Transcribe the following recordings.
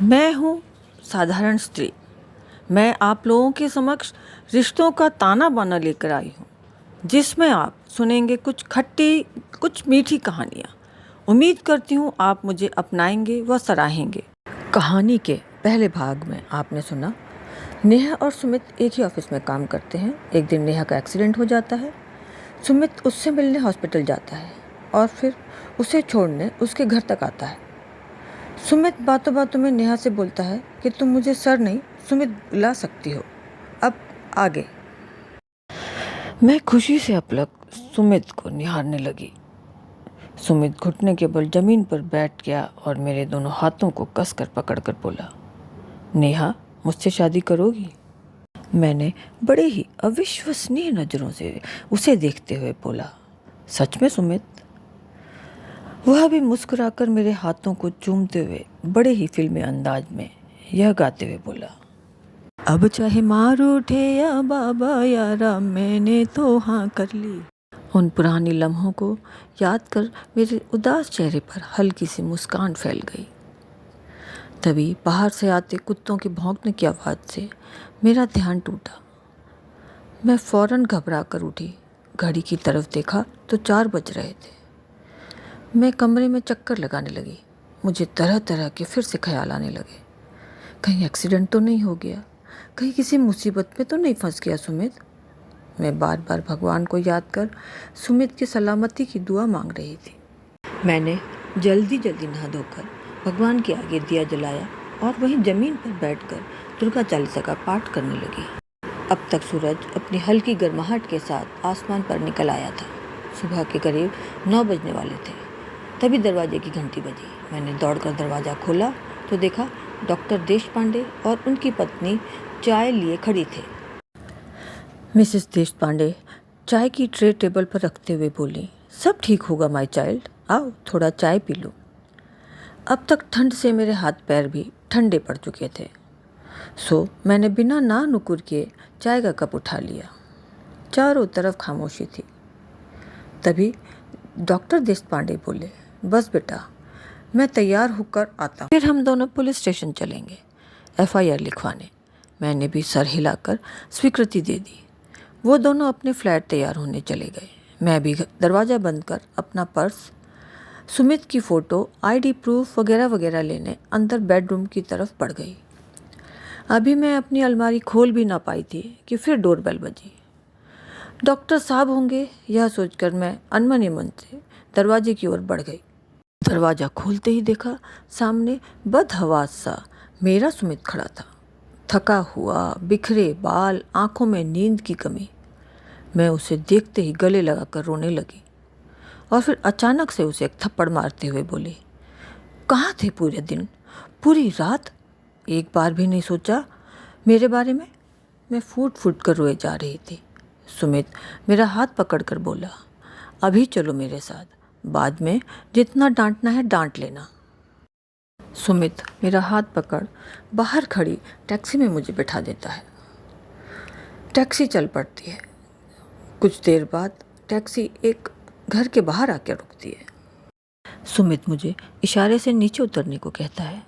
मैं हूँ साधारण स्त्री। मैं आप लोगों के समक्ष रिश्तों का ताना बाना लेकर आई हूँ, जिसमें आप सुनेंगे कुछ खट्टी कुछ मीठी कहानियाँ। उम्मीद करती हूँ आप मुझे अपनाएंगे व सराहेंगे। कहानी के पहले भाग में आपने सुना, नेहा और सुमित एक ही ऑफिस में काम करते हैं। एक दिन नेहा का एक्सीडेंट हो जाता है। सुमित उससे मिलने हॉस्पिटल जाता है और फिर उसे छोड़ने उसके घर तक आता है। सुमित बातों बातों में नेहा से बोलता है कि तुम मुझे सर नहीं सुमित बुला सकती हो। अब आगे। मैं खुशी से अपलक सुमित को निहारने लगी। सुमित घुटने के बल जमीन पर बैठ गया और मेरे दोनों हाथों को कसकर पकड़कर बोला, नेहा, मुझसे शादी करोगी? मैंने बड़े ही अविश्वसनीय नज़रों से उसे देखते हुए बोला, सच में सुमित? वह भी मुस्कुराकर मेरे हाथों को चूमते हुए बड़े ही फिल्मी अंदाज में यह गाते हुए बोला, अब चाहे मार उठे या बाबा यारा, मैंने तो हाँ कर ली। उन पुरानी लम्हों को याद कर मेरे उदास चेहरे पर हल्की सी मुस्कान फैल गई। तभी बाहर से आते कुत्तों के भौंकने की आवाज़ से मेरा ध्यान टूटा। मैं फौरन घबरा कर उठी। घड़ी की तरफ देखा तो 4 बज रहे थे। मैं कमरे में चक्कर लगाने लगी। मुझे तरह तरह के फिर से ख्याल आने लगे। कहीं एक्सीडेंट तो नहीं हो गया? कहीं किसी मुसीबत में तो नहीं फंस गया सुमित? मैं बार बार भगवान को याद कर सुमित की सलामती की दुआ मांग रही थी। मैंने जल्दी जल्दी नहा धोकर भगवान के आगे दिया जलाया और वहीं ज़मीन पर बैठकर दुर्गा चालीसा का पाठ करने लगी। अब तक सूरज अपनी हल्की गर्माहट के साथ आसमान पर निकल आया था। सुबह के करीब 9 बजने वाले थे। तभी दरवाजे की घंटी बजी। मैंने दौड़कर दरवाज़ा खोला तो देखा डॉक्टर देशपांडे और उनकी पत्नी चाय लिए खड़ी थे। मिसेस देशपांडे चाय की ट्रे टेबल पर रखते हुए बोली, सब ठीक होगा माय चाइल्ड, आओ थोड़ा चाय पी लो। अब तक ठंड से मेरे हाथ पैर भी ठंडे पड़ चुके थे, सो मैंने बिना ना नुकुर किए चाय का कप उठा लिया। चारों तरफ खामोशी थी। तभी डॉक्टर देशपांडे बोले, बस बेटा, मैं तैयार होकर आता हूँ, फिर हम दोनों पुलिस स्टेशन चलेंगे FIR लिखवाने। मैंने भी सर हिलाकर स्वीकृति दे दी। वो दोनों अपने फ्लैट तैयार होने चले गए। मैं भी दरवाज़ा बंद कर अपना पर्स, सुमित की फ़ोटो, ID प्रूफ वगैरह वगैरह लेने अंदर बेडरूम की तरफ बढ़ गई। अभी मैं अपनी अलमारी खोल भी ना पाई थी कि फिर डोरबेल बजी। डॉक्टर साहब होंगे, यह सोचकर मैं अनमने मन से दरवाजे की ओर बढ़ गई। दरवाज़ा खोलते ही देखा सामने बदहवास सा मेरा सुमित खड़ा था। थका हुआ, बिखरे बाल, आंखों में नींद की कमी। मैं उसे देखते ही गले लगाकर रोने लगी और फिर अचानक से उसे एक थप्पड़ मारते हुए बोली, कहाँ थे पूरे दिन, पूरी रात? एक बार भी नहीं सोचा मेरे बारे में? मैं फूट फूट कर रोए जा रही थी। सुमित मेरा हाथ पकड़कर बोला, अभी चलो मेरे साथ, बाद में जितना डांटना है डांट लेना। सुमित मेरा हाथ पकड़ बाहर खड़ी टैक्सी में मुझे बिठा देता है। टैक्सी चल पड़ती है। कुछ देर बाद टैक्सी एक घर के बाहर आकर रुकती है। सुमित मुझे इशारे से नीचे उतरने को कहता है।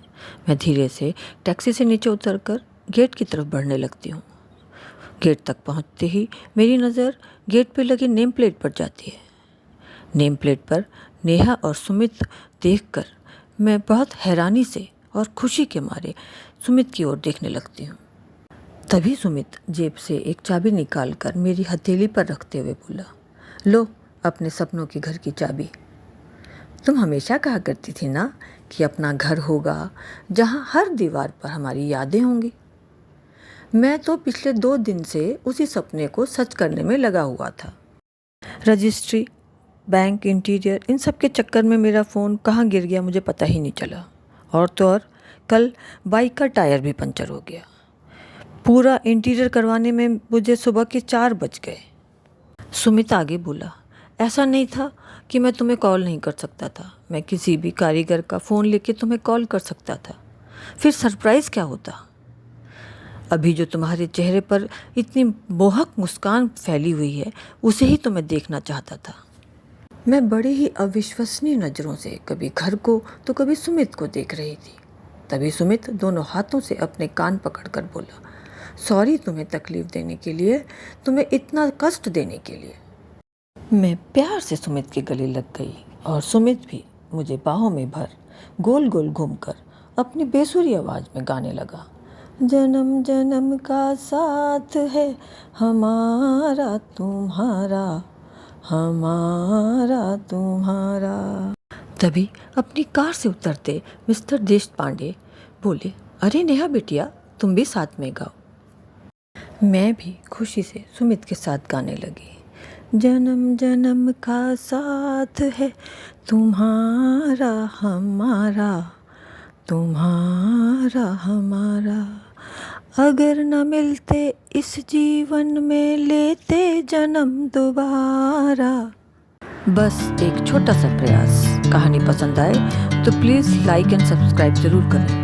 मैं धीरे से टैक्सी से नीचे उतरकर गेट की तरफ बढ़ने लगती हूँ। गेट तक पहुँचते ही मेरी नज़र गेट पर लगी नेम प्लेट पर जाती है। नेम प्लेट पर नेहा और सुमित देखकर मैं बहुत हैरानी से और खुशी के मारे सुमित की ओर देखने लगती हूँ। तभी सुमित जेब से एक चाबी निकालकर मेरी हथेली पर रखते हुए बोला, लो अपने सपनों के घर की चाबी। तुम हमेशा कहा करती थी ना कि अपना घर होगा जहाँ हर दीवार पर हमारी यादें होंगी। मैं तो पिछले 2 दिन से उसी सपने को सच करने में लगा हुआ था। रजिस्ट्री, बैंक, इंटीरियर, इन सब के चक्कर में मेरा फ़ोन कहाँ गिर गया मुझे पता ही नहीं चला। और तो और कल बाइक का टायर भी पंचर हो गया। पूरा इंटीरियर करवाने में मुझे सुबह के 4 बज गए। सुमित आगे बोला, ऐसा नहीं था कि मैं तुम्हें कॉल नहीं कर सकता था। मैं किसी भी कारीगर का फ़ोन लेके तुम्हें कॉल कर सकता था। फिर सरप्राइज़ क्या होता? अभी जो तुम्हारे चेहरे पर इतनी मोहक मुस्कान फैली हुई है, उसे ही तो मैं देखना चाहता था। मैं बड़े ही अविश्वसनीय नज़रों से कभी घर को तो कभी सुमित को देख रही थी। तभी सुमित दोनों हाथों से अपने कान पकड़कर बोला, सॉरी तुम्हें तकलीफ देने के लिए, तुम्हें इतना कष्ट देने के लिए। मैं प्यार से सुमित के गले लग गई और सुमित भी मुझे बाहों में भर गोल गोल घूमकर अपनी बेसुरी आवाज़ में गाने लगा, जन्म जन्म का साथ है हमारा तुम्हारा, हमारा तुम्हारा। तभी अपनी कार से उतरते मिस्टर देशपांडे बोले, अरे नेहा बिटिया, तुम भी साथ में गाओ। मैं भी खुशी से सुमित के साथ गाने लगी, जन्म जन्म का साथ है तुम्हारा हमारा, तुम्हारा हमारा, अगर न मिलते इस जीवन में लेते जन्म दोबारा। बस एक छोटा सा प्रयास। कहानी पसंद आए तो प्लीज़ लाइक एंड सब्सक्राइब ज़रूर करें।